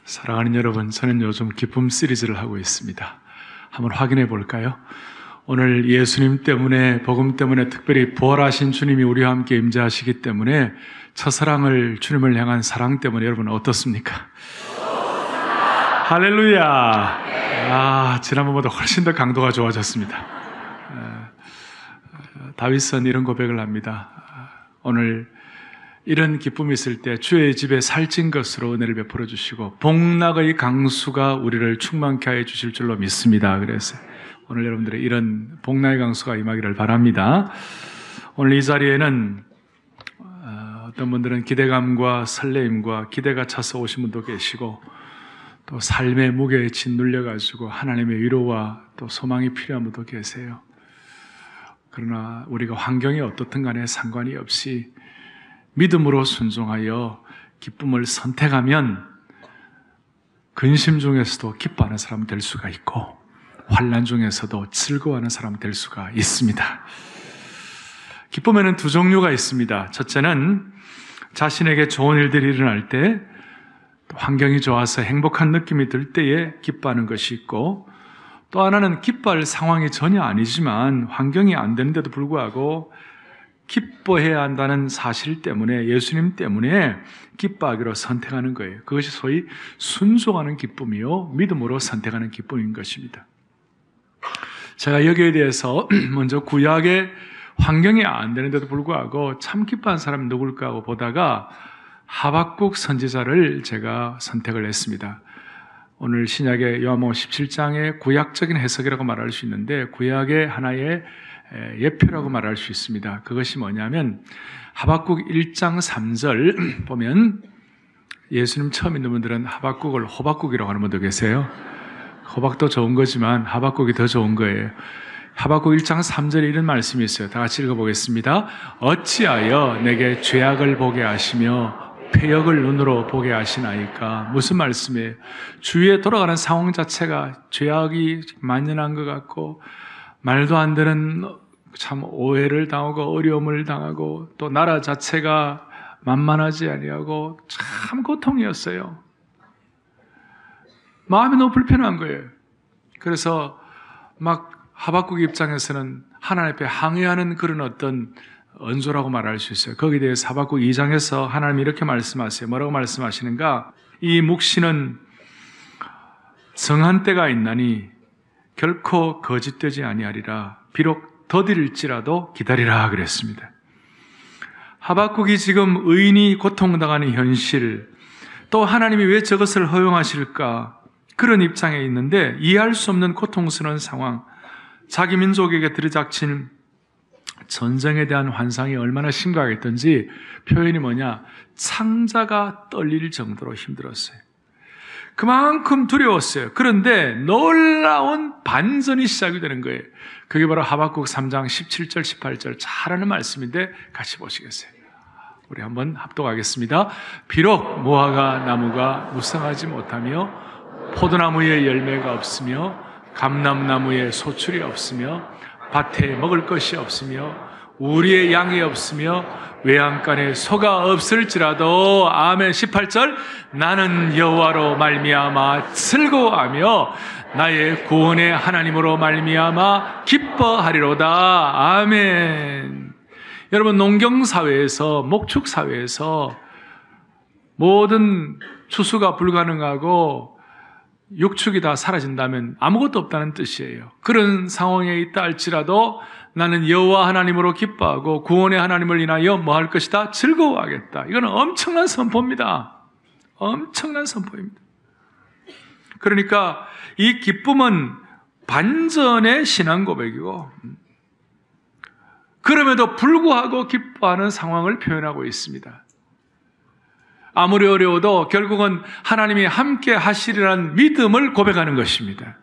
사랑하는 여러분, 저는 요즘 기쁨 시리즈를 하고 있습니다. 한번 확인해 볼까요? 오늘 예수님 때문에, 복음 때문에 특별히 부활하신 주님이 우리와 함께 임재하시기 때문에 첫사랑을, 주님을 향한 사랑 때문에 여러분 어떻습니까? 할렐루야! 지난번보다 훨씬 더 강도가 좋아졌습니다. 다윗은 이런 고백을 합니다. 오늘 이런 기쁨이 있을 때 주의 집에 살찐 것으로 은혜를 베풀어 주시고 복락의 강수가 우리를 충만케 하여 주실 줄로 믿습니다. 그래서 오늘 여러분들의 이런 복락의 강수가 임하기를 바랍니다. 오늘 이 자리에는 어떤 분들은 기대감과 설레임과 기대가 차서 오신 분도 계시고 또 삶의 무게에 짓눌려가지고 하나님의 위로와 또 소망이 필요한 분도 계세요. 그러나 우리가 환경이 어떻든 간에 상관이 없이 믿음으로 순종하여 기쁨을 선택하면 근심 중에서도 기뻐하는 사람 될 수가 있고 환난 중에서도 즐거워하는 사람 될 수가 있습니다. 기쁨에는 두 종류가 있습니다. 첫째는 자신에게 좋은 일들이 일어날 때 환경이 좋아서 행복한 느낌이 들 때에 기뻐하는 것이 있고 또 하나는 기뻐할 상황이 전혀 아니지만 환경이 안 되는데도 불구하고 기뻐해야 한다는 사실 때문에 예수님 때문에 기뻐하기로 선택하는 거예요. 그것이 소위 순종하는 기쁨이요 믿음으로 선택하는 기쁨인 것입니다. 제가 여기에 대해서 먼저 구약의 환경이 안 되는데도 불구하고 참 기뻐한 사람이 누굴까 하고 보다가 하박국 선지자를 제가 선택을 했습니다. 오늘 신약의 요한복음 17장의 구약적인 해석이라고 말할 수 있는데 구약의 하나의 예표라고 말할 수 있습니다. 그것이 뭐냐면 하박국 1장 3절 보면 예수님 처음 있는 분들은 하박국을 호박국이라고 하는 분도 계세요. 호박도 좋은 거지만 하박국이 더 좋은 거예요. 하박국 1장 3절에 이런 말씀이 있어요. 다 같이 읽어보겠습니다. 어찌하여 내게 죄악을 보게 하시며 폐역을 눈으로 보게 하시나이까. 무슨 말씀이에요? 주위에 돌아가는 상황 자체가 죄악이 만연한 것 같고 말도 안 되는 참 오해를 당하고 어려움을 당하고 또 나라 자체가 만만하지 아니하고 참 고통이었어요. 마음이 너무 불편한 거예요. 그래서 막 하박국 입장에서는 하나님 앞에 항의하는 그런 어떤 언소라고 말할 수 있어요. 거기에 대해서 하박국 2장에서 하나님이 이렇게 말씀하세요. 뭐라고 말씀하시는가? 이 묵시는 정한 때가 있나니 결코 거짓되지 아니하리라. 비록 더딜지라도 기다리라 그랬습니다. 하박국이 지금 의인이 고통당하는 현실, 또 하나님이 왜 저것을 허용하실까? 그런 입장에 있는데 이해할 수 없는 고통스러운 상황, 자기 민족에게 들이닥친 전쟁에 대한 환상이 얼마나 심각했던지 표현이 뭐냐? 창자가 떨릴 정도로 힘들었어요. 그만큼 두려웠어요. 그런데 놀라운 반전이 시작이 되는 거예요. 그게 바로 하박국 3장 17절, 18절 잘 아는 말씀인데 같이 보시겠어요? 우리 한번 합독하겠습니다. 비록 무화과 나무가 무성하지 못하며 포도나무에 열매가 없으며 감람나무에 소출이 없으며 밭에 먹을 것이 없으며 우리의 양이 없으며 외양간에 소가 없을지라도 아멘. 18절 나는 여호와로 말미암아 즐거워하며 나의 구원의 하나님으로 말미암아 기뻐하리로다. 아멘. 여러분, 농경사회에서, 목축사회에서 모든 추수가 불가능하고 육축이 다 사라진다면 아무것도 없다는 뜻이에요. 그런 상황에 있다 할지라도 나는 여호와 하나님으로 기뻐하고 구원의 하나님을 인하여 뭐 할 것이다? 즐거워하겠다. 이거는 엄청난 선포입니다. 엄청난 선포입니다. 그러니까 이 기쁨은 반전의 신앙 고백이고 그럼에도 불구하고 기뻐하는 상황을 표현하고 있습니다. 아무리 어려워도 결국은 하나님이 함께 하시리라는 믿음을 고백하는 것입니다.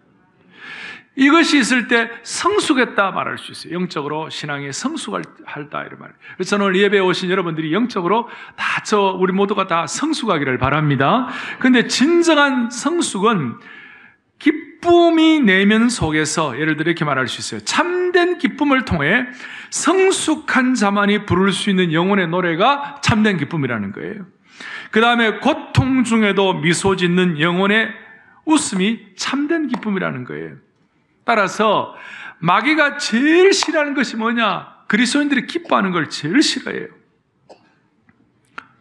이것이 있을 때 성숙했다 말할 수 있어요. 영적으로 신앙에 성숙하다 이런 말이에요. 그래서 저는 오늘 예배에 오신 여러분들이 영적으로 우리 모두가 다 성숙하기를 바랍니다. 그런데 진정한 성숙은 기쁨이 내면 속에서 예를 들어 이렇게 말할 수 있어요. 참된 기쁨을 통해 성숙한 자만이 부를 수 있는 영혼의 노래가 참된 기쁨이라는 거예요. 그 다음에 고통 중에도 미소 짓는 영혼의 웃음이 참된 기쁨이라는 거예요. 따라서 마귀가 제일 싫어하는 것이 뭐냐? 그리스도인들이 기뻐하는 걸 제일 싫어해요.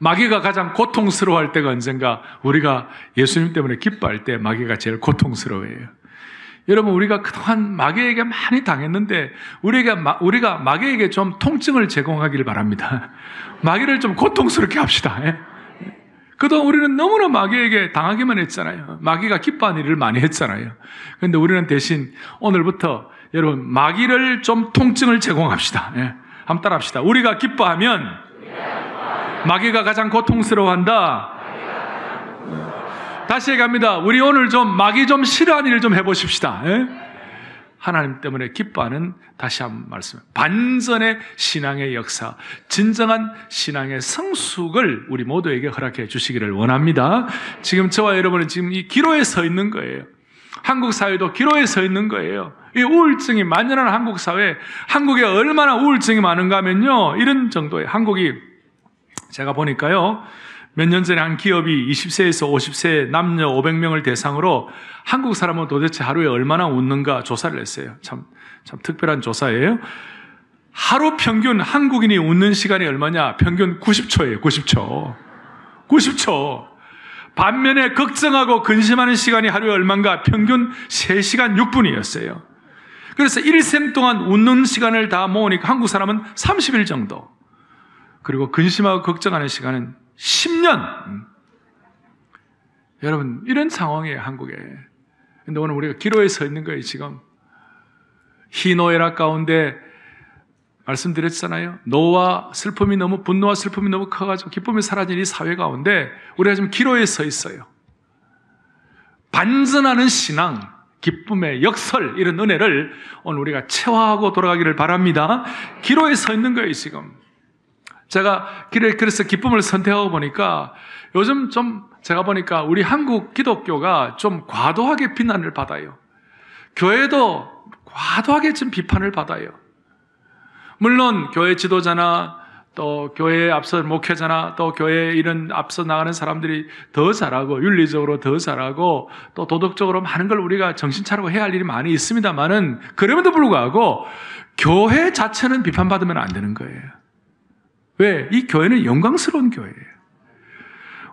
마귀가 가장 고통스러워할 때가 언젠가? 우리가 예수님 때문에 기뻐할 때 마귀가 제일 고통스러워해요. 여러분, 우리가 그동안 마귀에게 많이 당했는데 우리가 마귀에게 좀 통증을 제공하기를 바랍니다. 마귀를 좀 고통스럽게 합시다. 그동안 우리는 너무나 마귀에게 당하기만 했잖아요. 마귀가 기뻐하는 일을 많이 했잖아요. 그런데 우리는 대신 오늘부터 여러분, 마귀를 좀 통증을 제공합시다. 한번 따라합시다. 우리가 기뻐하면 마귀가 가장 고통스러워한다. 다시 얘기합니다. 우리 오늘 좀 마귀 좀 싫어하는 일 좀 해보십시다. 하나님 때문에 기뻐하는, 다시 한번 말씀, 반전의 신앙의 역사, 진정한 신앙의 성숙을 우리 모두에게 허락해 주시기를 원합니다. 지금 저와 여러분은 지금 이 기로에 서 있는 거예요. 한국 사회도 기로에 서 있는 거예요. 이 우울증이 만연한 한국 사회, 한국에 얼마나 우울증이 많은가 하면요, 이런 정도예요. 한국이, 제가 보니까요, 몇 년 전에 한 기업이 20세에서 50세 남녀 500명을 대상으로 한국 사람은 도대체 하루에 얼마나 웃는가 조사를 했어요. 참 특별한 조사예요. 하루 평균 한국인이 웃는 시간이 얼마냐? 평균 90초예요. 90초. 반면에 걱정하고 근심하는 시간이 하루에 얼마인가? 평균 3시간 6분이었어요. 그래서 일생 동안 웃는 시간을 다 모으니까 한국 사람은 30일 정도. 그리고 근심하고 걱정하는 시간은 10년. 여러분, 이런 상황이에요, 한국에. 근데 오늘 우리가 기로에 서 있는 거예요, 지금. 희노애락 가운데 말씀드렸잖아요. 노와 슬픔이 너무, 분노와 슬픔이 너무 커가지고 기쁨이 사라진 이 사회 가운데 우리가 지금 기로에 서 있어요. 반전하는 신앙, 기쁨의 역설, 이런 은혜를 오늘 우리가 체화하고 돌아가기를 바랍니다. 기로에 서 있는 거예요, 지금. 제가 그래서 기쁨을 선택하고 보니까 요즘 좀 제가 보니까 우리 한국 기독교가 좀 과도하게 비난을 받아요. 교회도 과도하게 지금 비판을 받아요. 물론 교회 지도자나 또 교회에 앞서 목회자나 또 교회에 이런 앞서 나가는 사람들이 더 잘하고 윤리적으로 더 잘하고 또 도덕적으로 많은 걸 우리가 정신 차리고 해야 할 일이 많이 있습니다만은 그럼에도 불구하고 교회 자체는 비판받으면 안 되는 거예요. 왜? 이 교회는 영광스러운 교회예요.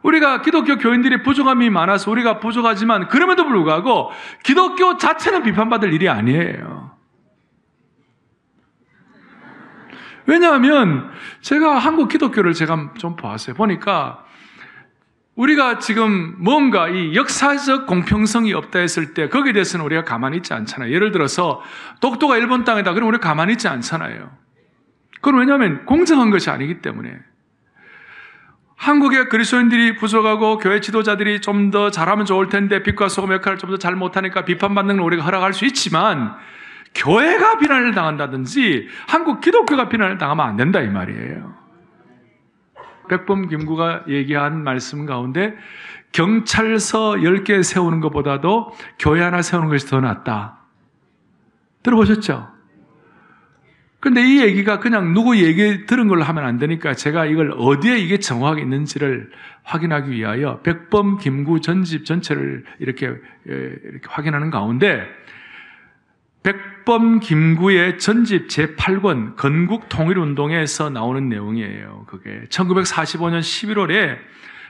우리가 기독교 교인들이 부족함이 많아서 우리가 부족하지만 그럼에도 불구하고 기독교 자체는 비판받을 일이 아니에요. 왜냐하면 제가 한국 기독교를 제가 좀 보았어요. 보니까 우리가 지금 뭔가 이 역사적 공평성이 없다 했을 때 거기에 대해서는 우리가 가만히 있지 않잖아요. 예를 들어서 독도가 일본 땅이다. 그럼 우리가 가만히 있지 않잖아요. 그건 왜냐하면 공정한 것이 아니기 때문에. 한국의 그리스도인들이 부족하고 교회 지도자들이 좀 더 잘하면 좋을 텐데 빛과 소금 역할을 좀 더 잘 못하니까 비판받는 걸 우리가 허락할 수 있지만 교회가 비난을 당한다든지 한국 기독교가 비난을 당하면 안 된다 이 말이에요. 백범 김구가 얘기한 말씀 가운데 경찰서 10개 세우는 것보다도 교회 하나 세우는 것이 더 낫다. 들어보셨죠? 근데 이 얘기가 그냥 누구 얘기 들은 걸로 하면 안 되니까 제가 이걸 어디에 이게 정확하게 있는지를 확인하기 위하여 백범 김구 전집 전체를 이렇게 확인하는 가운데 백범 김구의 전집 제8권 건국 통일운동에서 나오는 내용이에요. 그게 1945년 11월에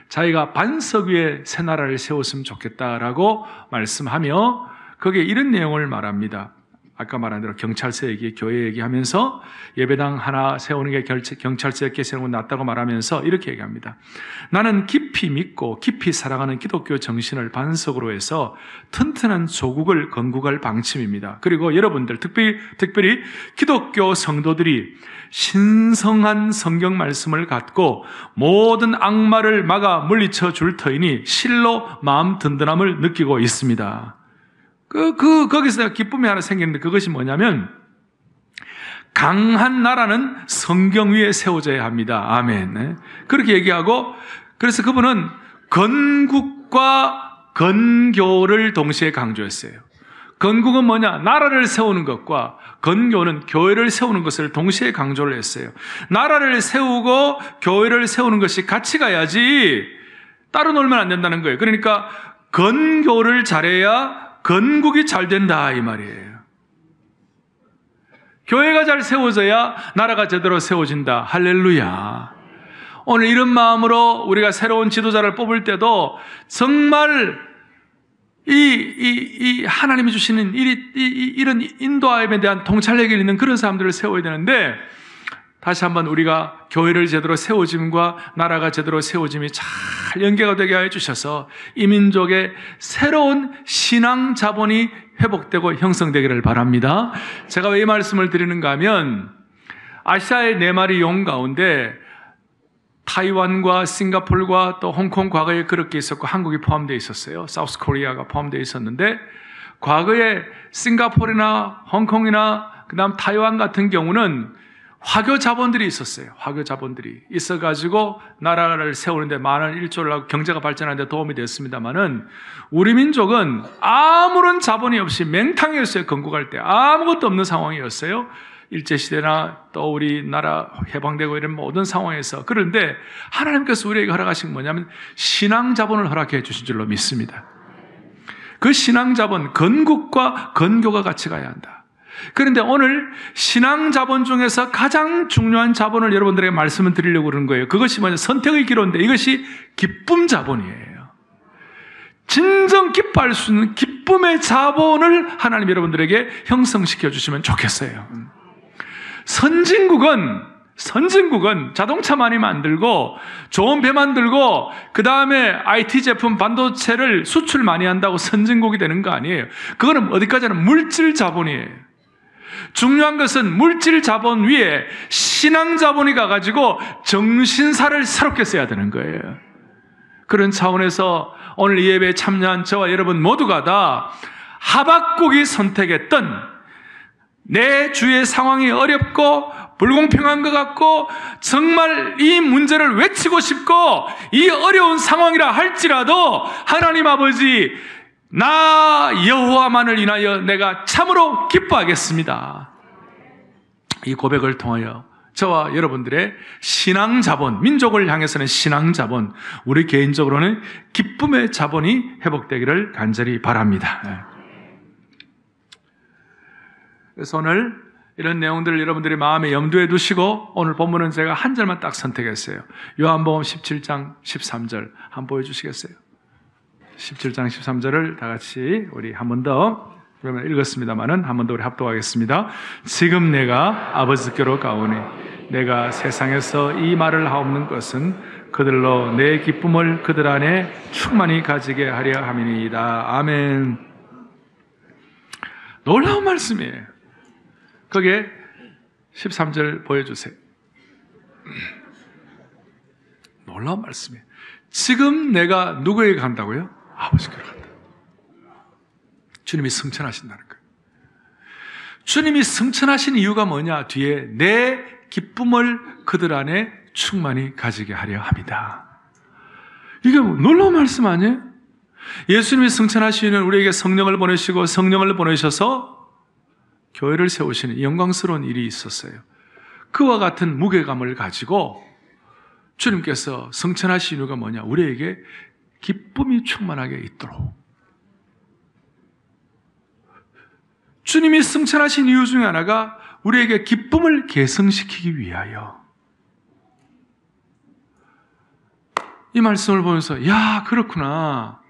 자기가 반석 위에 새 나라를 세웠으면 좋겠다라고 말씀하며 거기에 이런 내용을 말합니다. 아까 말한 대로 경찰서 얘기, 교회 얘기하면서 예배당 하나 세우는 게 경찰서 이렇게 세우는 건 낫다고 말하면서 이렇게 얘기합니다. 나는 깊이 믿고 깊이 사랑하는 기독교 정신을 반석으로 해서 튼튼한 조국을 건국할 방침입니다. 그리고 여러분들, 특별히 기독교 성도들이 신성한 성경 말씀을 갖고 모든 악마를 막아 물리쳐 줄 터이니 실로 마음 든든함을 느끼고 있습니다. 거기서 기쁨이 하나 생기는데 그것이 뭐냐면 강한 나라는 성경 위에 세워져야 합니다. 아멘. 그렇게 얘기하고 그래서 그분은 건국과 건교를 동시에 강조했어요. 건국은 뭐냐? 나라를 세우는 것과 건교는 교회를 세우는 것을 동시에 강조를 했어요. 나라를 세우고 교회를 세우는 것이 같이 가야지 따로 놀면 안 된다는 거예요. 그러니까 건교를 잘해야 건국이 잘 된다 이 말이에요. 교회가 잘 세워져야 나라가 제대로 세워진다. 할렐루야. 오늘 이런 마음으로 우리가 새로운 지도자를 뽑을 때도 정말 이 하나님이 주시는 이런 인도함에 대한 통찰력이 있는 그런 사람들을 세워야 되는데, 다시 한번 우리가 교회를 제대로 세워짐과 나라가 제대로 세워짐이 잘 연계가 되게 해 주셔서 이 민족의 새로운 신앙 자본이 회복되고 형성되기를 바랍니다. 제가 왜 이 말씀을 드리는가 하면, 아시아의 4마리 용 가운데 타이완과 싱가포르와 또 홍콩 과거에 그렇게 있었고 한국이 포함되어 있었어요. 사우스 코리아가 포함되어 있었는데, 과거에 싱가포르나 홍콩이나 그다음 타이완 같은 경우는 화교 자본들이 있었어요. 화교 자본들이 있어가지고 나라를 세우는데 많은 일조를 하고 경제가 발전하는 데 도움이 됐습니다만은, 우리 민족은 아무런 자본이 없이 맹탕이었어요. 건국할 때 아무것도 없는 상황이었어요. 일제시대나 또 우리나라 해방되고 이런 모든 상황에서. 그런데 하나님께서 우리에게 허락하신 뭐냐면 신앙 자본을 허락해 주신 줄로 믿습니다. 그 신앙 자본, 건국과 건교가 같이 가야 한다. 그런데 오늘 신앙 자본 중에서 가장 중요한 자본을 여러분들에게 말씀을 드리려고 그러는 거예요. 그것이 뭐냐? 선택의 기로인데 이것이 기쁨 자본이에요. 진정 기뻐할 수 있는 기쁨의 자본을 하나님 여러분들에게 형성시켜 주시면 좋겠어요. 선진국은 자동차 많이 만들고 좋은 배 만들고 그 다음에 IT 제품 반도체를 수출 많이 한다고 선진국이 되는 거 아니에요. 그거는 어디까지 하는 물질 자본이에요. 중요한 것은 물질 자본 위에 신앙 자본이 가가지고 정신사를 새롭게 써야 되는 거예요. 그런 차원에서 오늘 이 예배에 참여한 저와 여러분 모두가 다 하박국이 선택했던, 내 주의 상황이 어렵고 불공평한 것 같고 정말 이 문제를 외치고 싶고 이 어려운 상황이라 할지라도 하나님 아버지, 나 여호와만을 인하여 내가 참으로 기뻐하겠습니다. 이 고백을 통하여 저와 여러분들의 신앙 자본, 민족을 향해서는 신앙 자본, 우리 개인적으로는 기쁨의 자본이 회복되기를 간절히 바랍니다. 그래서 오늘 이런 내용들을 여러분들이 마음에 염두에 두시고, 오늘 본문은 제가 한 절만 딱 선택했어요. 요한복음 17장 13절 한번 보여주시겠어요? 17장 13절을 다 같이 우리 한 번 더, 그러면 읽었습니다만은 한 번 더 우리 합독하겠습니다. 지금 내가 아버지께로 가오니 내가 세상에서 이 말을 하옵는 것은 그들로 내 기쁨을 그들 안에 충만히 가지게 하려 함이니이다. 아멘. 놀라운 말씀이에요. 거기에 13절 보여주세요. 놀라운 말씀이에요. 지금 내가 누구에게 간다고요? 아버지께로 간다. 주님이 승천하신다는 거예요. 주님이 승천하신 이유가 뭐냐? 뒤에 내 기쁨을 그들 안에 충만히 가지게 하려 합니다. 이게 놀라운 말씀 아니에요? 예수님이 승천하시는 우리에게 성령을 보내시고 성령을 보내셔서 교회를 세우시는 영광스러운 일이 있었어요. 그와 같은 무게감을 가지고 주님께서 승천하신 이유가 뭐냐? 우리에게 기쁨이 충만하게 있도록. 주님이 승천하신 이유 중에 하나가 우리에게 기쁨을 계승시키기 위하여. 이 말씀을 보면서 야, 그렇구나.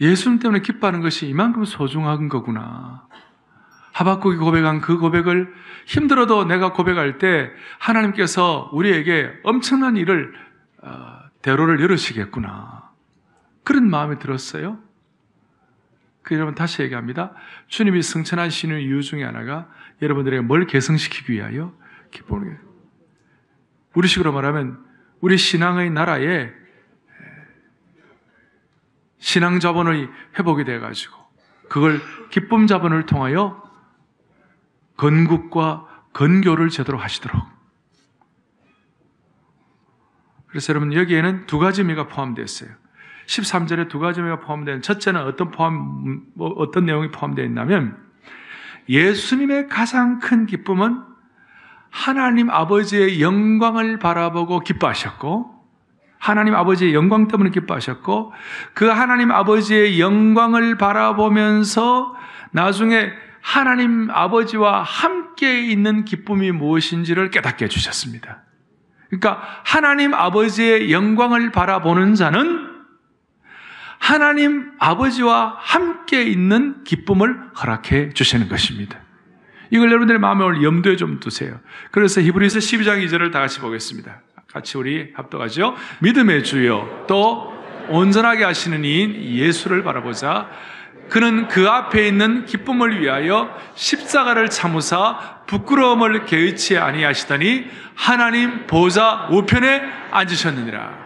예수님 때문에 기뻐하는 것이 이만큼 소중한 거구나. 하박국이 고백한 그 고백을 힘들어도 내가 고백할 때 하나님께서 우리에게 엄청난 일을 대로를 열으시겠구나. 그런 마음이 들었어요. 그 여러분 다시 얘기합니다. 주님이 승천하시는 이유 중에 하나가 여러분들에게 뭘 개성시키기 위하여 기쁨을. 우리식으로 말하면 우리 신앙의 나라에 신앙 자본의 회복이 돼가지고 그걸 기쁨 자본을 통하여 건국과 건교를 제대로 하시도록. 그래서 여러분 여기에는 두 가지 의미가 포함되어 있어요. 13절에 두 가지 의미가 포함되어 있는, 첫째는 어떤 내용이 포함되어 있냐면 예수님의 가장 큰 기쁨은 하나님 아버지의 영광을 바라보고 기뻐하셨고, 하나님 아버지의 영광 때문에 기뻐하셨고 그 하나님 아버지의 영광을 바라보면서 나중에 하나님 아버지와 함께 있는 기쁨이 무엇인지를 깨닫게 해주셨습니다. 그러니까 하나님 아버지의 영광을 바라보는 자는 하나님 아버지와 함께 있는 기쁨을 허락해 주시는 것입니다. 이걸 여러분들의 마음에 오늘 염두에 좀 두세요. 그래서 히브리서 12장 2절을 다 같이 보겠습니다. 같이 우리 합독하죠. 믿음의 주요 또 온전하게 하시는 이인 예수를 바라보자. 그는 그 앞에 있는 기쁨을 위하여 십자가를 참으사 부끄러움을 개의치 아니하시더니 하나님 보좌 우편에 앉으셨느니라.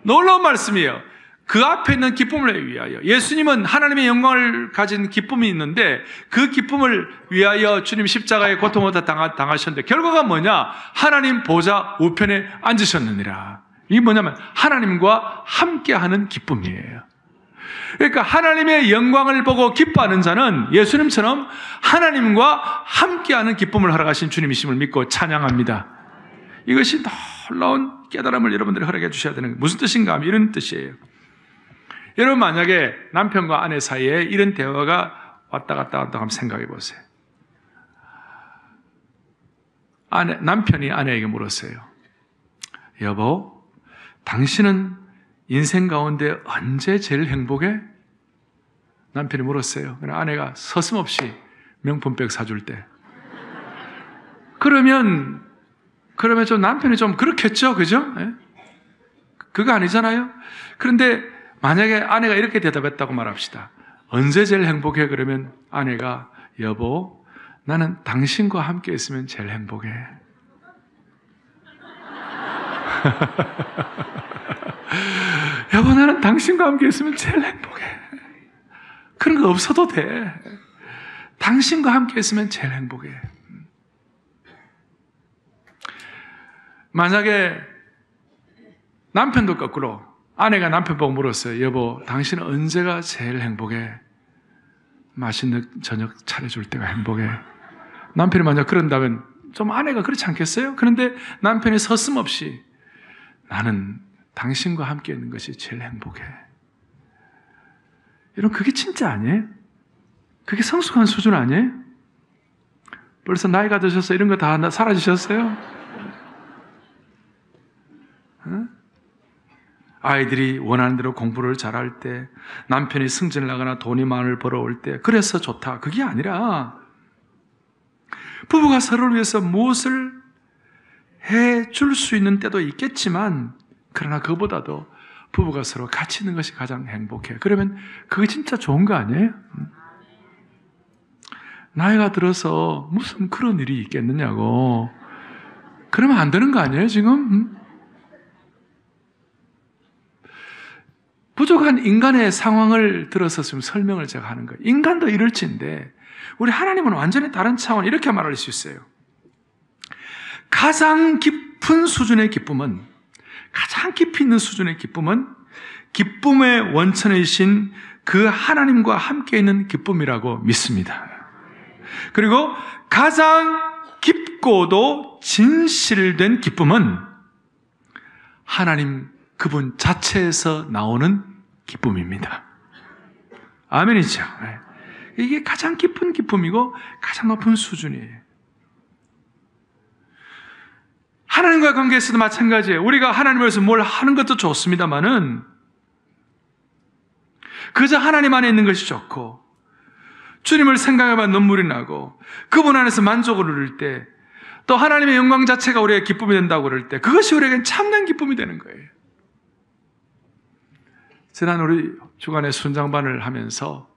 놀라운 말씀이에요. 그 앞에 있는 기쁨을 위하여. 예수님은 하나님의 영광을 가진 기쁨이 있는데 그 기쁨을 위하여 주님 십자가의 고통을 당하셨는데 결과가 뭐냐? 하나님 보좌 우편에 앉으셨느니라. 이게 뭐냐면 하나님과 함께하는 기쁨이에요. 그러니까 하나님의 영광을 보고 기뻐하는 자는 예수님처럼 하나님과 함께하는 기쁨을 허락하신 주님이심을 믿고 찬양합니다. 이것이 놀라운 깨달음을 여러분들이 허락해 주셔야 되는 거예요. 무슨 뜻인가 하면 이런 뜻이에요. 여러분 만약에 남편과 아내 사이에 이런 대화가 왔다 갔다 한번 생각해 보세요. 남편이 아내에게 물었어요. 여보, 당신은 인생 가운데 언제 제일 행복해? 남편이 물었어요. 아내가 서슴없이 명품백 사줄 때. 그러면 좀 남편이 좀 그렇겠죠, 그죠? 예? 그거 아니잖아요. 그런데 만약에 아내가 이렇게 대답했다고 말합시다. 언제 제일 행복해? 그러면 아내가 여보, 나는 당신과 함께 있으면 제일 행복해. 여보, 나는 당신과 함께 있으면 제일 행복해. 그런 거 없어도 돼. 당신과 함께 있으면 제일 행복해. 만약에 남편도 거꾸로 아내가 남편 보고 물었어요. 여보, 당신은 언제가 제일 행복해? 맛있는 저녁 차려줄 때가 행복해. 남편이 만약 그런다면 좀 아내가 그렇지 않겠어요? 그런데 남편이 서슴없이 나는 당신과 함께 있는 것이 제일 행복해. 여러분, 그게 진짜 아니에요? 그게 성숙한 수준 아니에요? 벌써 나이가 드셔서 이런 거 다 사라지셨어요? 아이들이 원하는 대로 공부를 잘할 때, 남편이 승진을 하거나 돈이 많을 벌어올 때, 그래서 좋다. 그게 아니라 부부가 서로를 위해서 무엇을 해줄 수 있는 때도 있겠지만, 그러나 그보다도 부부가 서로 같이 있는 것이 가장 행복해. 그러면 그게 진짜 좋은 거 아니에요? 나이가 들어서 무슨 그런 일이 있겠느냐고. 그러면 안 되는 거 아니에요, 지금? 부족한 인간의 상황을 들어서 지금 설명을 제가 하는 거예요. 인간도 이럴지인데 우리 하나님은 완전히 다른 차원, 이렇게 말할 수 있어요. 가장 깊은 수준의 기쁨은, 가장 깊이 있는 수준의 기쁨은 기쁨의 원천이신 그 하나님과 함께 있는 기쁨이라고 믿습니다. 그리고 가장 깊고도 진실된 기쁨은 하나님 그분 자체에서 나오는 기쁨입니다. 아멘이죠. 이게 가장 깊은 기쁨이고 가장 높은 수준이에요. 하나님과의 관계에서도 마찬가지예요. 우리가 하나님을 위해서 뭘 하는 것도 좋습니다만은 그저 하나님 안에 있는 것이 좋고 주님을 생각하면 눈물이 나고 그분 안에서 만족을 누릴 때, 또 하나님의 영광 자체가 우리의 기쁨이 된다고 그럴 때, 그것이 우리에겐 참된 기쁨이 되는 거예요. 지난 우리 주간에 순장반을 하면서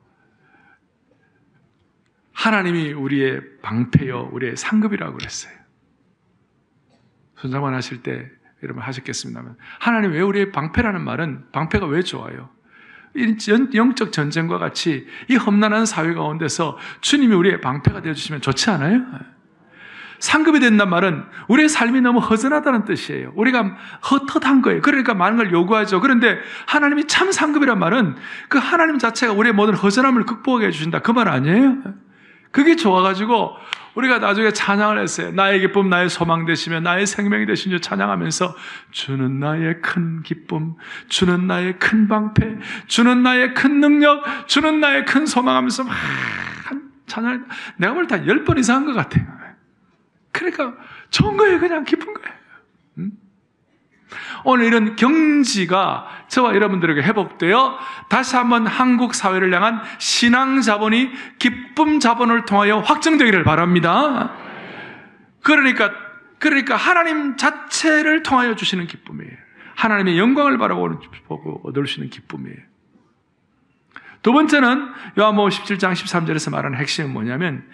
하나님이 우리의 방패요, 우리의 상급이라고 그랬어요. 순장반 하실 때 여러분 하셨겠습니다만, 하나님 왜 우리의 방패라는 말은, 방패가 왜 좋아요? 영적 전쟁과 같이 이 험난한 사회 가운데서 주님이 우리의 방패가 되어주시면 좋지 않아요? 상급이 된다는 말은 우리의 삶이 너무 허전하다는 뜻이에요. 우리가 헛헛한 거예요. 그러니까 많은 걸 요구하죠. 그런데 하나님이 참 상급이란 말은 그 하나님 자체가 우리의 모든 허전함을 극복해 주신다, 그 말 아니에요? 그게 좋아가지고 우리가 나중에 찬양을 했어요. 나의 기쁨, 나의 소망 되시며 나의 생명이 되신 주 찬양하면서 주는 나의 큰 기쁨, 주는 나의 큰 방패, 주는 나의 큰 능력, 주는 나의 큰 소망하면서 막 찬양, 내가 볼 때 한 10번 이상 한 것 같아요. 그러니까 좋은 거예요. 그냥 기쁜 거예요. 오늘 이런 경지가 저와 여러분들에게 회복되어 다시 한번 한국 사회를 향한 신앙 자본이 기쁨 자본을 통하여 확정되기를 바랍니다. 그러니까 하나님 자체를 통하여 주시는 기쁨이에요. 하나님의 영광을 바라보고 얻을 수 있는 기쁨이에요. 두 번째는 요한복음 17장 13절에서 말하는 핵심은 뭐냐면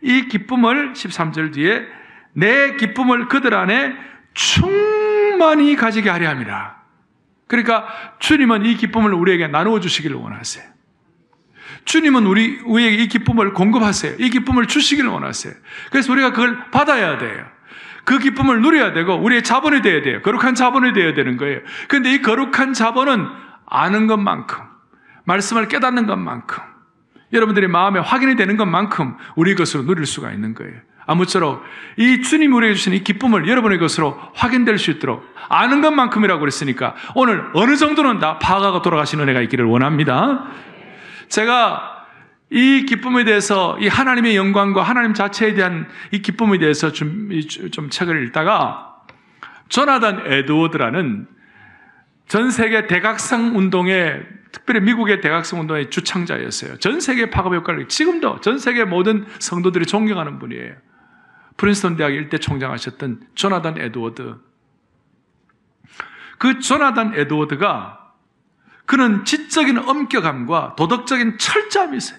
이 기쁨을 13절 뒤에 내 기쁨을 그들 안에 충만히 가지게 하려 합니다. 그러니까 주님은 이 기쁨을 우리에게 나누어 주시기를 원하세요. 주님은 우리에게 이 기쁨을 공급하세요. 이 기쁨을 주시기를 원하세요. 그래서 우리가 그걸 받아야 돼요. 그 기쁨을 누려야 되고 우리의 자본이 되어야 돼요. 거룩한 자본이 되어야 되는 거예요. 그런데 이 거룩한 자본은 아는 것만큼, 말씀을 깨닫는 것만큼, 여러분들의 마음에 확인이 되는 것만큼 우리 것으로 누릴 수가 있는 거예요. 아무쪼록 이 주님이 우리에게 주신 이 기쁨을 여러분의 것으로 확인될 수 있도록 아는 것만큼이라고 그랬으니까 오늘 어느 정도는 다 파악하고 돌아가시는 은혜가 있기를 원합니다. 제가 이 기쁨에 대해서 이 하나님의 영광과 하나님 자체에 대한 이 기쁨에 대해서 좀 책을 읽다가 조나단 에드워드라는 전 세계 대각성 운동의, 특별히 미국의 대각성 운동의 주창자였어요. 전 세계 파급 효과를 지금도 전 세계 모든 성도들이 존경하는 분이에요. 프린스턴 대학 일대 총장하셨던 조나단 에드워드. 그 조나단 에드워드가 그는 지적인 엄격함과 도덕적인 철저함이 있어요.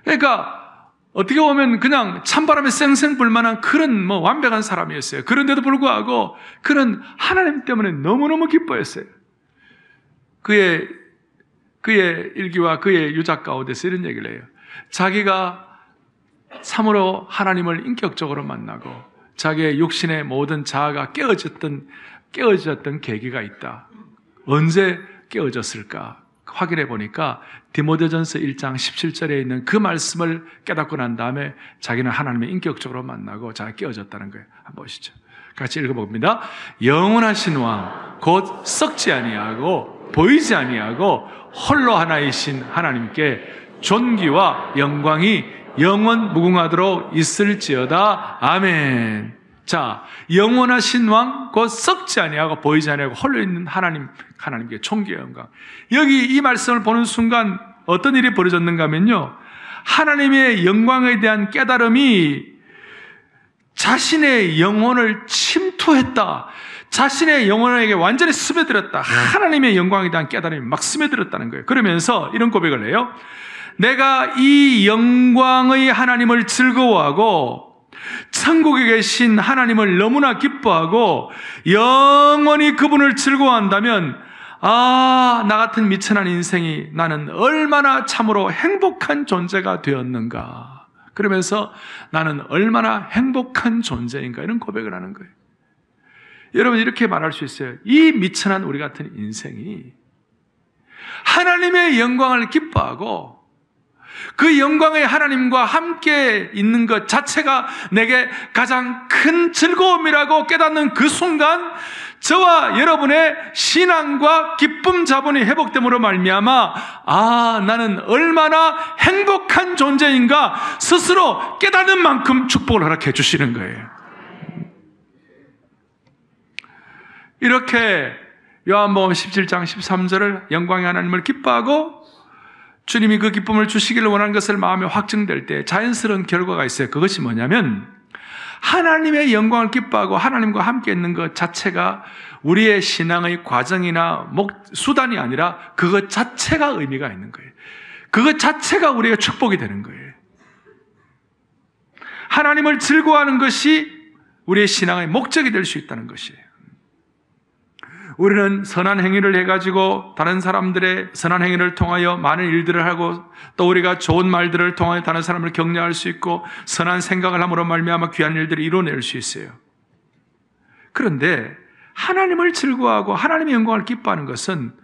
그러니까 어떻게 보면 그냥 찬바람에 쌩쌩 불만한 그런 완벽한 사람이었어요. 그런데도 불구하고 그는 하나님 때문에 너무너무 기뻐했어요. 그의 일기와 그의 유작 가운데서 이런 얘기를 해요. 자기가 참으로 하나님을 인격적으로 만나고 자기의 육신의 모든 자아가 깨어졌던 계기가 있다. 언제 깨어졌을까? 확인해 보니까 디모데전서 1장 17절에 있는 그 말씀을 깨닫고 난 다음에 자기는 하나님을 인격적으로 만나고 자기가 깨어졌다는 거예요. 한번 보시죠. 같이 읽어봅니다. 영원하신 왕, 곧 썩지 아니하고 보이지 아니하고 홀로 하나이신 하나님께 존귀와 영광이 영원 무궁하도록 있을지어다. 아멘. 자, 영원하신 왕, 곧 썩지 아니하고 보이지 아니하고 홀로 있는 하나님께 존귀와 영광. 여기 이 말씀을 보는 순간 어떤 일이 벌어졌는가 하면요, 하나님의 영광에 대한 깨달음이 자신의 영혼을 침투했다. 자신의 영혼에게 완전히 스며들었다. 하나님의 영광에 대한 깨달음이 막 스며들었다는 거예요. 그러면서 이런 고백을 해요. 내가 이 영광의 하나님을 즐거워하고 천국에 계신 하나님을 너무나 기뻐하고 영원히 그분을 즐거워한다면 나 같은 미천한 인생이 나는 얼마나 참으로 행복한 존재가 되었는가. 그러면서 나는 얼마나 행복한 존재인가, 이런 고백을 하는 거예요. 여러분, 이렇게 말할 수 있어요. 이 미천한 우리 같은 인생이 하나님의 영광을 기뻐하고 그 영광의 하나님과 함께 있는 것 자체가 내게 가장 큰 즐거움이라고 깨닫는 그 순간, 저와 여러분의 신앙과 기쁨 자본이 회복됨으로 말미암아 나는 얼마나 행복한 존재인가 스스로 깨닫는 만큼 축복을 허락해 주시는 거예요. 이렇게 요한복음 17장 13절을 영광의 하나님을 기뻐하고 주님이 그 기쁨을 주시기를 원하는 것을 마음에 확증될 때 자연스러운 결과가 있어요. 그것이 뭐냐면 하나님의 영광을 기뻐하고 하나님과 함께 있는 것 자체가 우리의 신앙의 과정이나 수단이 아니라 그것 자체가 의미가 있는 거예요. 그것 자체가 우리의 축복이 되는 거예요. 하나님을 즐거워하는 것이 우리의 신앙의 목적이 될 수 있다는 것이에요. 우리는 선한 행위를 해가지고 다른 사람들의 선한 행위를 통하여 많은 일들을 하고 또 우리가 좋은 말들을 통하여 다른 사람을 격려할 수 있고 선한 생각을 함으로 말미암아 귀한 일들을 이뤄낼 수 있어요. 그런데 하나님을 즐거워하고 하나님의 영광을 기뻐하는 것은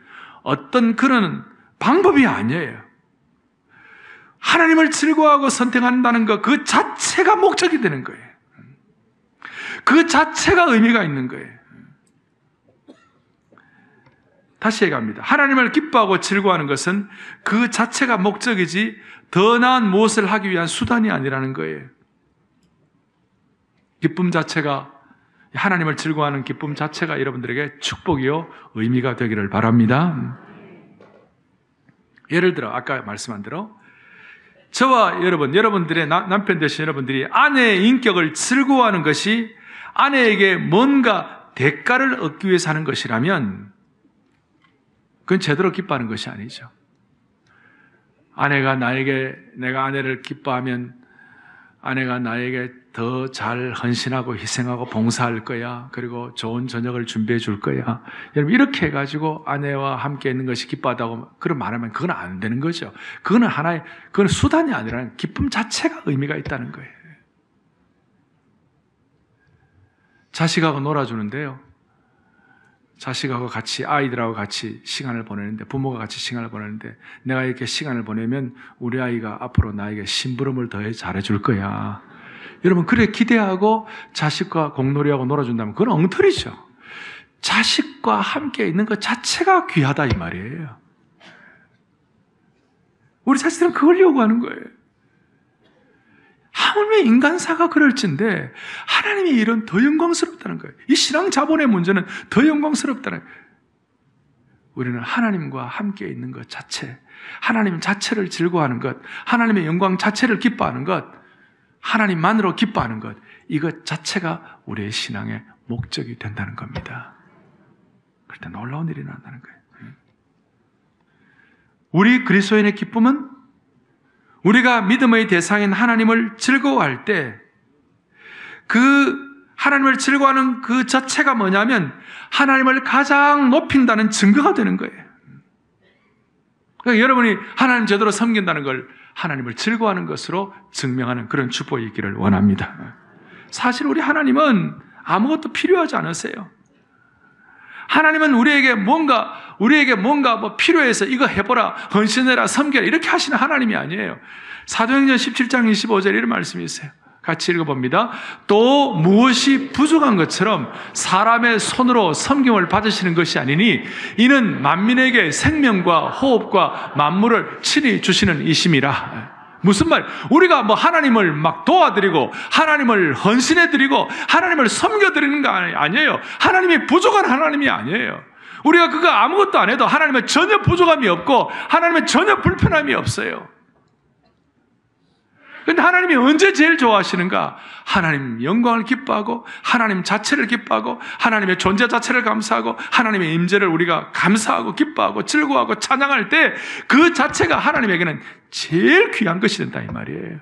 어떤 그런 방법이 아니에요. 하나님을 즐거워하고 선택한다는 것, 그 자체가 목적이 되는 거예요. 그 자체가 의미가 있는 거예요. 다시 얘기합니다. 하나님을 기뻐하고 즐거워하는 것은 그 자체가 목적이지 더 나은 무엇을 하기 위한 수단이 아니라는 거예요. 기쁨 자체가, 하나님을 즐거워하는 기쁨 자체가 여러분들에게 축복이요 의미가 되기를 바랍니다. 예를 들어 아까 말씀한 대로 저와 여러분들의 남편 되신 여러분들이 아내의 인격을 즐거워하는 것이 아내에게 뭔가 대가를 얻기 위해서 하는 것이라면 그건 제대로 기뻐하는 것이 아니죠. 내가 아내를 기뻐하면 아내가 나에게 더 잘 헌신하고 희생하고 봉사할 거야. 그리고 좋은 저녁을 준비해 줄 거야. 여러분, 이렇게 해가지고 아내와 함께 있는 것이 기뻐하다고 그런 말하면 그건 안 되는 거죠. 그건 수단이 아니라 기쁨 자체가 의미가 있다는 거예요. 자식하고 놀아주는데요. 자식하고 같이, 아이들하고 같이 시간을 보내는데, 부모가 같이 시간을 보내는데, 내가 이렇게 시간을 보내면 우리 아이가 앞으로 나에게 심부름을 더 잘해줄 거야. 여러분, 그래 기대하고 자식과 공놀이하고 놀아준다면 그건 엉터리죠. 자식과 함께 있는 것 자체가 귀하다 이 말이에요. 우리 자식들은 그걸 요구하는 거예요. 하물며 인간사가 그럴진데 하나님의 일은 더 영광스럽다는 거예요. 이 신앙 자본의 문제는 더 영광스럽다는 거예요. 우리는 하나님과 함께 있는 것 자체, 하나님 자체를 즐거워하는 것, 하나님의 영광 자체를 기뻐하는 것, 하나님만으로 기뻐하는 것, 이것 자체가 우리의 신앙의 목적이 된다는 겁니다. 그럴 때 놀라운 일이 난다는 거예요. 우리 그리스도인의 기쁨은 우리가 믿음의 대상인 하나님을 즐거워할 때 그 하나님을 즐거워하는 그 자체가 뭐냐면 하나님을 가장 높인다는 증거가 되는 거예요. 그러니까 여러분이 하나님 제대로 섬긴다는 걸 하나님을 즐거워하는 것으로 증명하는 그런 축복이 있기를 원합니다. 사실 우리 하나님은 아무것도 필요하지 않으세요. 하나님은 우리에게 뭔가 뭐 필요해서 이거 해보라, 헌신해라, 섬겨라 이렇게 하시는 하나님이 아니에요. 사도행전 17장 25절에 이런 말씀이 있어요. 같이 읽어봅니다. 또 무엇이 부족한 것처럼 사람의 손으로 섬김을 받으시는 것이 아니니 이는 만민에게 생명과 호흡과 만물을 친히 주시는 이심이라. 무슨 말? 우리가 뭐 하나님을 막 도와드리고 하나님을 헌신해드리고 하나님을 섬겨드리는 거 아니에요. 하나님이 부족한 하나님이 아니에요. 우리가 그거 아무것도 안 해도 하나님은 전혀 부족함이 없고 하나님은 전혀 불편함이 없어요. 그런데 하나님이 언제 제일 좋아하시는가? 하나님 영광을 기뻐하고 하나님 자체를 기뻐하고 하나님의 존재 자체를 감사하고 하나님의 임재를 우리가 감사하고 기뻐하고 즐거워하고 찬양할 때 그 자체가 하나님에게는 제일 귀한 것이 된다 이 말이에요.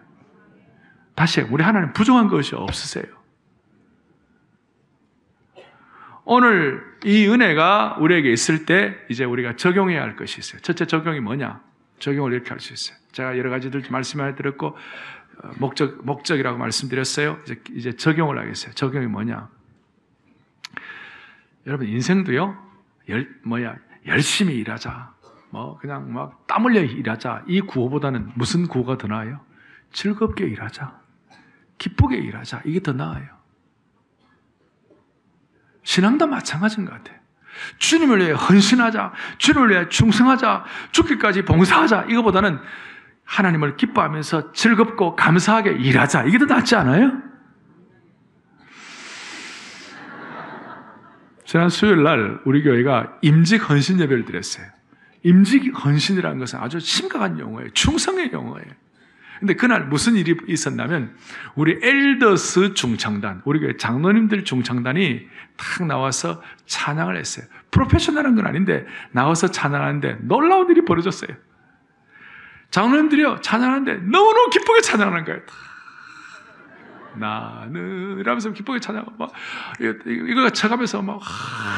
다시 우리 하나님 부족한 것이 없으세요. 오늘 이 은혜가 우리에게 있을 때 이제 우리가 적용해야 할 것이 있어요. 첫째 적용이 뭐냐? 적용을 이렇게 할 수 있어요. 제가 여러 가지들 말씀을 드렸고 목적이라고 말씀드렸어요. 이제 적용을 하겠어요. 적용이 뭐냐? 여러분 인생도요. 열심히 일하자. 그냥 막 땀 흘려 일하자. 이 구호보다는 무슨 구호가 더 나아요? 즐겁게 일하자. 기쁘게 일하자. 이게 더 나아요. 신앙도 마찬가지인 것 같아요. 주님을 위해 헌신하자. 주님을 위해 충성하자. 죽기까지 봉사하자. 이거보다는 하나님을 기뻐하면서 즐겁고 감사하게 일하자. 이게 더 낫지 않아요? 지난 수요일 날 우리 교회가 임직 헌신 예배를 드렸어요. 임직 헌신이라는 것은 아주 심각한 용어예요. 충성의 용어예요. 근데 그날 무슨 일이 있었냐면 우리 엘더스 중창단, 우리 교회 장로님들 중창단이 탁 나와서 찬양을 했어요. 프로페셔널한 건 아닌데 나와서 찬양하는데 놀라운 일이 벌어졌어요. 장로님들이요 찬양하는데 너무너무 기쁘게 찬양하는 거예요. 나는 이러면서 기쁘게 찬양하고 막 이거 쳐가면서 막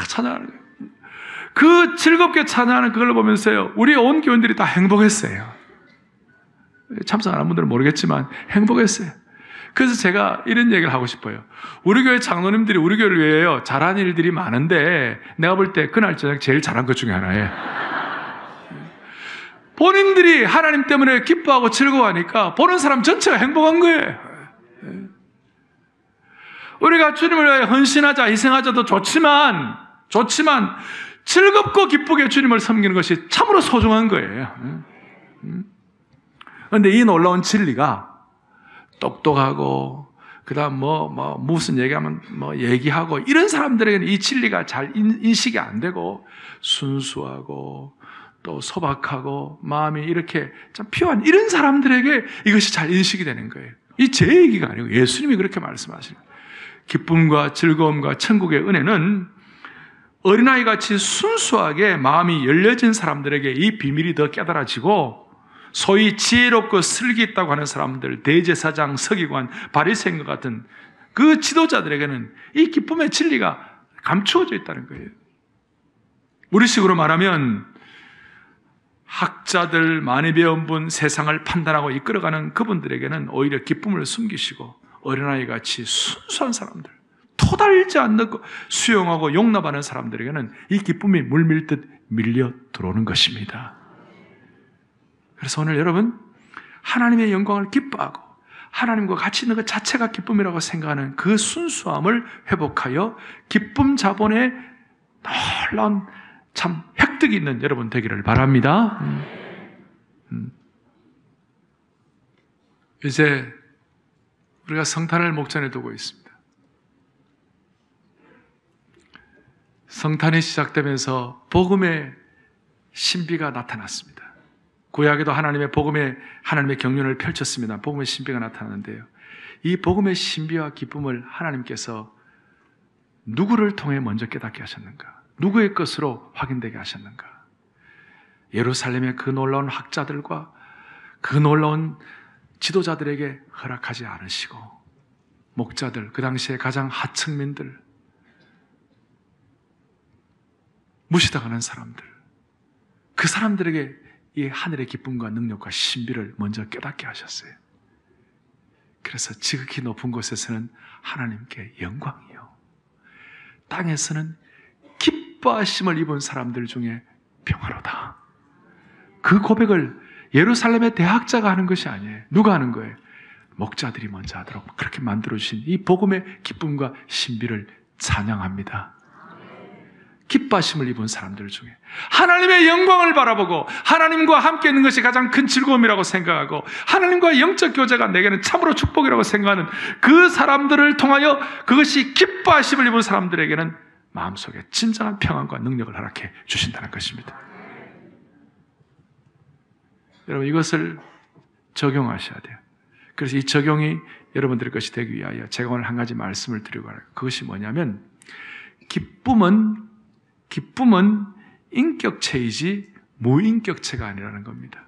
찬양하는 거예요. 그 즐겁게 찬양하는 그걸 보면서요 우리 온 교인들이 다 행복했어요. 참석 안 한 분들은 모르겠지만 행복했어요. 그래서 제가 이런 얘기를 하고 싶어요. 우리 교회 장로님들이 우리 교회를 위해요 잘한 일들이 많은데 내가 볼 때 그날 저녁 제일 잘한 것 중에 하나예요. 본인들이 하나님 때문에 기뻐하고 즐거워하니까 보는 사람 전체가 행복한 거예요. 우리가 주님을 위해 헌신하자, 희생하자도 좋지만 즐겁고 기쁘게 주님을 섬기는 것이 참으로 소중한 거예요. 그런데 이 놀라운 진리가 똑똑하고 그다음 무슨 얘기하면 얘기하고 이런 사람들에게는 이 진리가 잘 인식이 안 되고 순수하고 또 소박하고 마음이 이렇게 좀 피요한 이런 사람들에게 이것이 잘 인식이 되는 거예요. 이 제 얘기가 아니고 예수님이 그렇게 말씀하시는 거예요. 기쁨과 즐거움과 천국의 은혜는 어린아이같이 순수하게 마음이 열려진 사람들에게 이 비밀이 더 깨달아지고 소위 지혜롭고 슬기 있다고 하는 사람들, 대제사장, 서기관, 바리새인과 같은 그 지도자들에게는 이 기쁨의 진리가 감추어져 있다는 거예요. 우리식으로 말하면 학자들, 많이 배운 분, 세상을 판단하고 이끌어가는 그분들에게는 오히려 기쁨을 숨기시고 어린아이같이 순수한 사람들, 토달지 않는 수용하고 용납하는 사람들에게는 이 기쁨이 물밀듯 밀려 들어오는 것입니다. 그래서 오늘 여러분, 하나님의 영광을 기뻐하고 하나님과 같이 있는 것 자체가 기쁨이라고 생각하는 그 순수함을 회복하여 기쁨 자본의 놀라운 참 획득이 있는 여러분 되기를 바랍니다. 이제 우리가 성탄을 목전에 두고 있습니다. 성탄이 시작되면서 복음의 신비가 나타났습니다. 구약에도 하나님의 경륜을 펼쳤습니다. 복음의 신비가 나타나는데요. 이 복음의 신비와 기쁨을 하나님께서 누구를 통해 먼저 깨닫게 하셨는가? 누구의 것으로 확인되게 하셨는가? 예루살렘의 그 놀라운 학자들과 그 놀라운 지도자들에게 허락하지 않으시고 목자들, 그 당시에 가장 하층민들, 무시당하는 사람들, 그 사람들에게 이 하늘의 기쁨과 능력과 신비를 먼저 깨닫게 하셨어요. 그래서 지극히 높은 곳에서는 하나님께 영광이요, 땅에서는 기뻐하심을 입은 사람들 중에 평화로다. 그 고백을 예루살렘의 대학자가 하는 것이 아니에요. 누가 하는 거예요? 목자들이 먼저 하도록 그렇게 만들어주신 이 복음의 기쁨과 신비를 찬양합니다. 기뻐하심을 입은 사람들 중에 하나님의 영광을 바라보고 하나님과 함께 있는 것이 가장 큰 즐거움이라고 생각하고 하나님과의 영적 교제가 내게는 참으로 축복이라고 생각하는 그 사람들을 통하여 그것이 기뻐하심을 입은 사람들에게는 마음속에 진정한 평안과 능력을 허락해 주신다는 것입니다. 여러분, 이것을 적용하셔야 돼요. 그래서 이 적용이 여러분들의 것이 되기 위하여 제가 오늘 한 가지 말씀을 드리고 가요. 그것이 뭐냐면 기쁨은 인격체이지 무인격체가 아니라는 겁니다.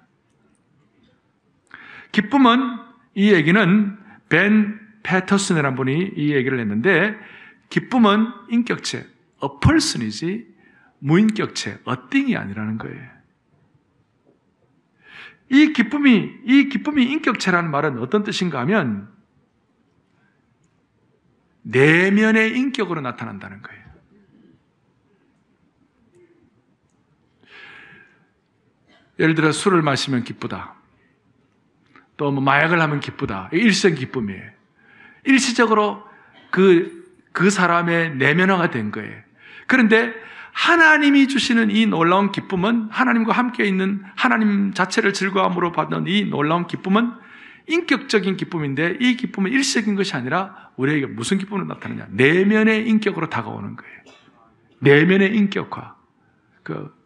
기쁨은, 이 얘기는 벤 패터슨이라는 분이 이 얘기를 했는데, 기쁨은 인격체, a person이지 무인격체, a thing이 아니라는 거예요. 이 기쁨이 인격체라는 말은 어떤 뜻인가 하면 내면의 인격으로 나타난다는 거예요. 예를 들어 술을 마시면 기쁘다. 또 마약을 하면 기쁘다. 일시적 기쁨이에요. 일시적으로 그 사람의 내면화가 된 거예요. 그런데 하나님이 주시는 이 놀라운 기쁨은, 하나님과 함께 있는 하나님 자체를 즐거움으로 받는 이 놀라운 기쁨은 인격적인 기쁨인데, 이 기쁨은 일시적인 것이 아니라 우리에게 무슨 기쁨으로 나타나냐? 내면의 인격으로 다가오는 거예요. 내면의 인격화.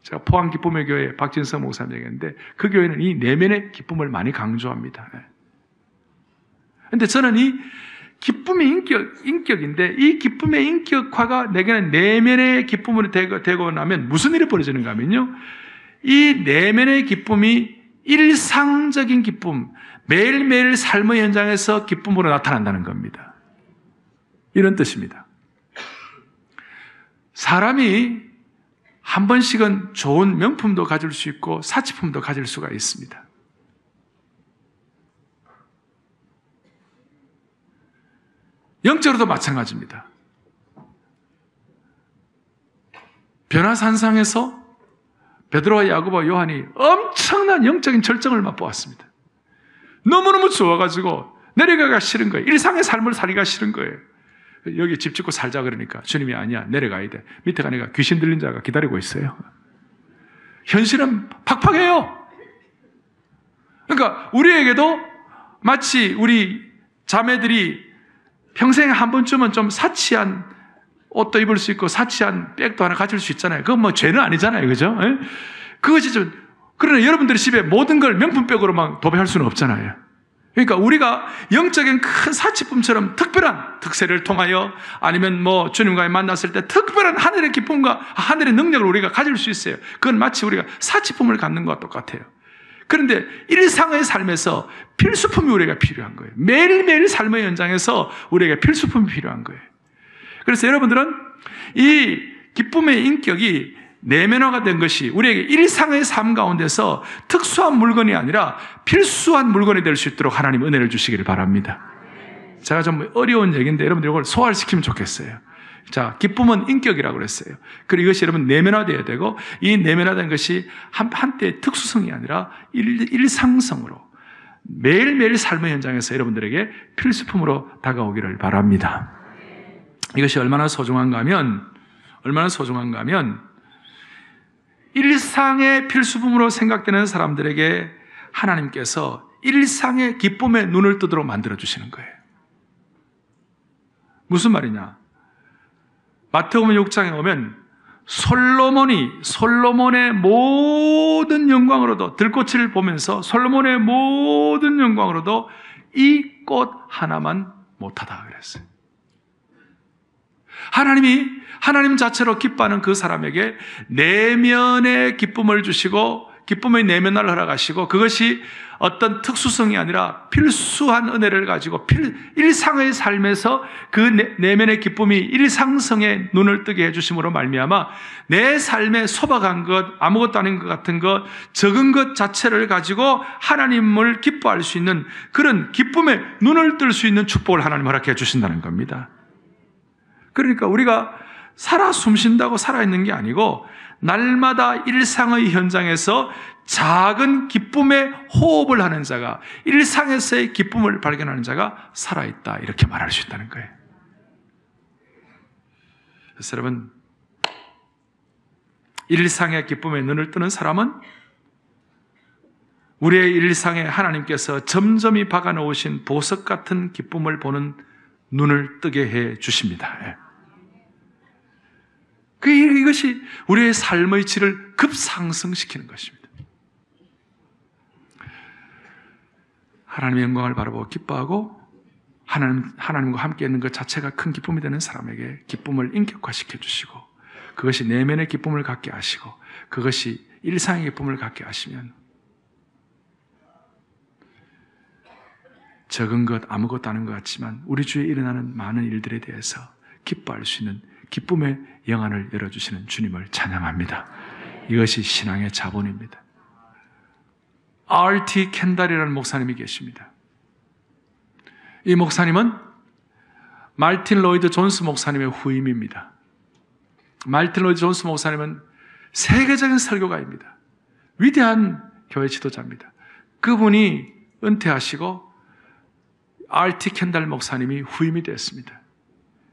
제가 포항 기쁨의 교회 박진성 목사님 얘기했는데, 그 교회는 이 내면의 기쁨을 많이 강조합니다. 그런데 저는 이 기쁨의 인격인데, 이 기쁨의 인격화가 내게는 내면의 기쁨으로 되고 나면 무슨 일이 벌어지는가 하면요, 이 내면의 기쁨이 일상적인 기쁨, 매일매일 삶의 현장에서 기쁨으로 나타난다는 겁니다. 이런 뜻입니다. 사람이 한 번씩은 좋은 명품도 가질 수 있고 사치품도 가질 수가 있습니다. 영적으로도 마찬가지입니다. 변화산상에서 베드로와 야고보와 요한이 엄청난 영적인 절정을 맛보았습니다. 너무너무 좋아가지고 내려가기가 싫은 거예요. 일상의 삶을 살기가 싫은 거예요. 여기 집 짓고 살자 그러니까 주님이 아니야, 내려가야 돼. 밑에 가니까 귀신 들린 자가 기다리고 있어요. 현실은 팍팍해요. 그러니까 우리에게도 마치 우리 자매들이 평생에 한 번쯤은 좀 사치한 옷도 입을 수 있고 사치한 백도 하나 가질 수 있잖아요. 그건 뭐 죄는 아니잖아요. 그죠? 예? 그것이 좀, 그러나 여러분들의 집에 모든 걸 명품백으로 막 도배할 수는 없잖아요. 그러니까 우리가 영적인 큰 사치품처럼 특별한 특세를 통하여 아니면 뭐 주님과의 만났을 때 특별한 하늘의 기쁨과 하늘의 능력을 우리가 가질 수 있어요. 그건 마치 우리가 사치품을 갖는 것과 똑같아요. 그런데 일상의 삶에서 필수품이 우리가 필요한 거예요. 매일매일 삶의 현장에서 우리에게 필수품이 필요한 거예요. 그래서 여러분들은 이 기쁨의 인격이 내면화가 된 것이 우리에게 일상의 삶 가운데서 특수한 물건이 아니라 필수한 물건이 될 수 있도록 하나님 은혜를 주시기를 바랍니다. 제가 좀 어려운 얘기인데 여러분들 이걸 소화시키면 좋겠어요. 자, 기쁨은 인격이라고 그랬어요. 그리고 이것이 여러분 내면화되어야 되고, 이 내면화된 것이 한때의 특수성이 아니라 일상성으로 매일매일 삶의 현장에서 여러분들에게 필수품으로 다가오기를 바랍니다. 이것이 얼마나 소중한가 하면 일상의 필수품으로 생각되는 사람들에게 하나님께서 일상의 기쁨의 눈을 뜨도록 만들어주시는 거예요. 무슨 말이냐? 마태복음 6장에 오면 솔로몬의 모든 영광으로도, 들꽃을 보면서 솔로몬의 모든 영광으로도 이 꽃 하나만 못하다 그랬어요. 하나님 자체로 기뻐하는 그 사람에게 내면의 기쁨을 주시고 기쁨의 내면화를 허락하시고, 그것이 어떤 특수성이 아니라 필수한 은혜를 가지고 일상의 삶에서 그 내면의 기쁨이 일상성에 눈을 뜨게 해주심으로 말미암아 내 삶에 소박한 것, 아무것도 아닌 것 같은 것, 적은 것 자체를 가지고 하나님을 기뻐할 수 있는 그런 기쁨에 눈을 뜰 수 있는 축복을 하나님 허락해 주신다는 겁니다. 그러니까 우리가 살아 숨쉰다고 살아있는 게 아니고 날마다 일상의 현장에서 작은 기쁨의 호흡을 하는 자가, 일상에서의 기쁨을 발견하는 자가 살아있다, 이렇게 말할 수 있다는 거예요. 그래서 여러분, 일상의 기쁨에 눈을 뜨는 사람은 우리의 일상에 하나님께서 점점이 박아놓으신 보석 같은 기쁨을 보는 눈을 뜨게 해 주십니다. 이것이 우리의 삶의 질을 급상승시키는 것입니다. 하나님의 영광을 바라보고 기뻐하고 하나님과 함께 있는 것 자체가 큰 기쁨이 되는 사람에게 기쁨을 인격화시켜 주시고, 그것이 내면의 기쁨을 갖게 하시고, 그것이 일상의 기쁨을 갖게 하시면 적은 것, 아무것도 아닌 것 같지만 우리 주위에 일어나는 많은 일들에 대해서 기뻐할 수 있는 기쁨의 영안을 열어주시는 주님을 찬양합니다. 이것이 신앙의 자본입니다. R.T. 켄달이라는 목사님이 계십니다. 이 목사님은 말틴 로이드 존스 목사님의 후임입니다. 말틴 로이드 존스 목사님은 세계적인 설교가입니다. 위대한 교회 지도자입니다. 그분이 은퇴하시고 R.T. 켄달 목사님이 후임이 되었습니다.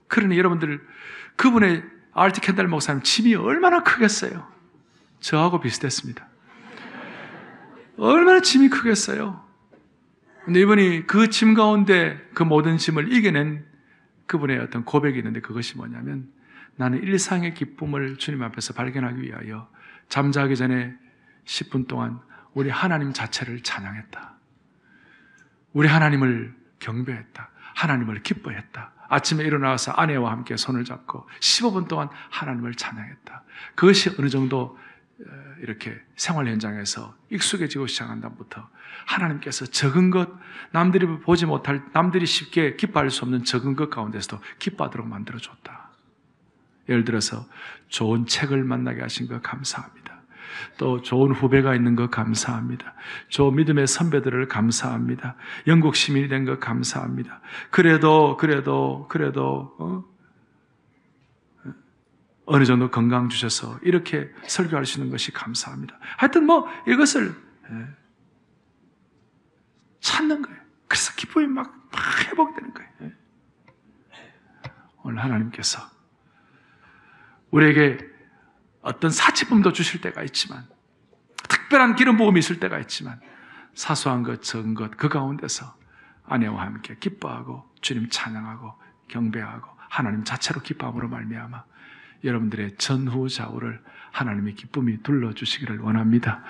그러니 여러분들, 그분의 R.T. 켄달 목사님 짐이 얼마나 크겠어요? 저하고 비슷했습니다. 얼마나 짐이 크겠어요? 근데 이분이 그 짐 가운데 그 모든 짐을 이겨낸 그분의 어떤 고백이 있는데, 그것이 뭐냐면, 나는 일상의 기쁨을 주님 앞에서 발견하기 위하여 잠자기 전에 10분 동안 우리 하나님 자체를 찬양했다. 우리 하나님을 경배했다. 하나님을 기뻐했다. 아침에 일어나서 아내와 함께 손을 잡고 15분 동안 하나님을 찬양했다. 그것이 어느 정도 이렇게 생활 현장에서 익숙해지고 시작한 다음부터 하나님께서 적은 것, 남들이 보지 못할, 남들이 쉽게 기뻐할 수 없는 적은 것 가운데서도 기뻐하도록 만들어줬다. 예를 들어서 좋은 책을 만나게 하신 것 감사합니다. 또 좋은 후배가 있는 것 감사합니다. 좋은 믿음의 선배들을 감사합니다. 영국 시민이 된 것 감사합니다. 그래도 어느 정도 건강 주셔서 이렇게 설교할 수 있는 것이 감사합니다. 하여튼 이것을 찾는 거예요. 그래서 기쁨이 막 회복되는 거예요. 오늘 하나님께서 우리에게 어떤 사치품도 주실 때가 있지만, 특별한 기름 부음이 있을 때가 있지만, 사소한 것, 적은 것, 그 가운데서 아내와 함께 기뻐하고 주님 찬양하고 경배하고 하나님 자체로 기뻐함으로 말미암아 여러분들의 전후좌우를 하나님의 기쁨이 둘러주시기를 원합니다.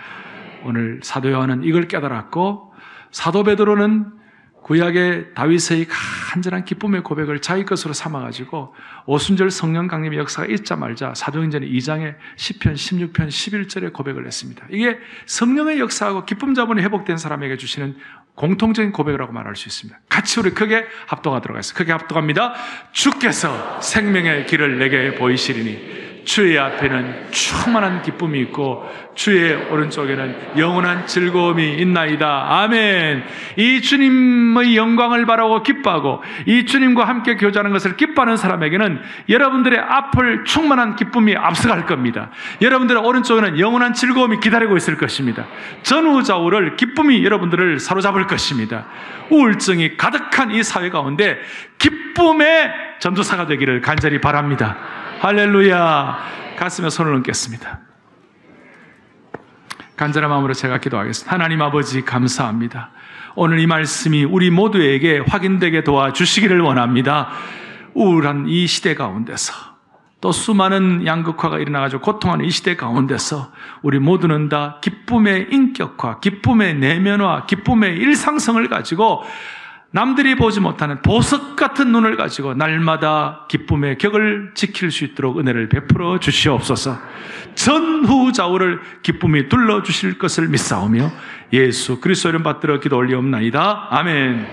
오늘 사도 요한은 이걸 깨달았고, 사도 베드로는 구약의 다윗의 간절한 기쁨의 고백을 자기 것으로 삼아가지고 오순절 성령 강림의 역사가 있자말자 사도행전 2장의 10편, 16편, 11절의 고백을 했습니다. 이게 성령의 역사하고 기쁨 자본이 회복된 사람에게 주시는 공통적인 고백이라고 말할 수 있습니다. 같이 우리 크게 합독하도록 하겠습니다. 크게 합독합니다. 주께서 생명의 길을 내게 보이시리니 주의 앞에는 충만한 기쁨이 있고 주의 오른쪽에는 영원한 즐거움이 있나이다. 아멘. 이 주님의 영광을 바라고 기뻐하고 이 주님과 함께 교제하는 것을 기뻐하는 사람에게는 여러분들의 앞을 충만한 기쁨이 앞서갈 겁니다. 여러분들의 오른쪽에는 영원한 즐거움이 기다리고 있을 것입니다. 전후좌우를 기쁨이 여러분들을 사로잡을 것입니다. 우울증이 가득한 이 사회 가운데 기쁨의 전도사가 되기를 간절히 바랍니다. 할렐루야. 가슴에 손을 얹겠습니다. 간절한 마음으로 제가 기도하겠습니다. 하나님 아버지 감사합니다. 오늘 이 말씀이 우리 모두에게 확인되게 도와주시기를 원합니다. 우울한 이 시대 가운데서 또 수많은 양극화가 일어나가지고 고통하는 이 시대 가운데서 우리 모두는 다 기쁨의 인격화, 기쁨의 내면화, 기쁨의 일상성을 가지고 남들이 보지 못하는 보석 같은 눈을 가지고 날마다 기쁨의 격을 지킬 수 있도록 은혜를 베풀어 주시옵소서. 전후좌우를 기쁨이 둘러주실 것을 믿사오며 예수 그리스도 이름 받들어 기도 올리옵나이다. 아멘.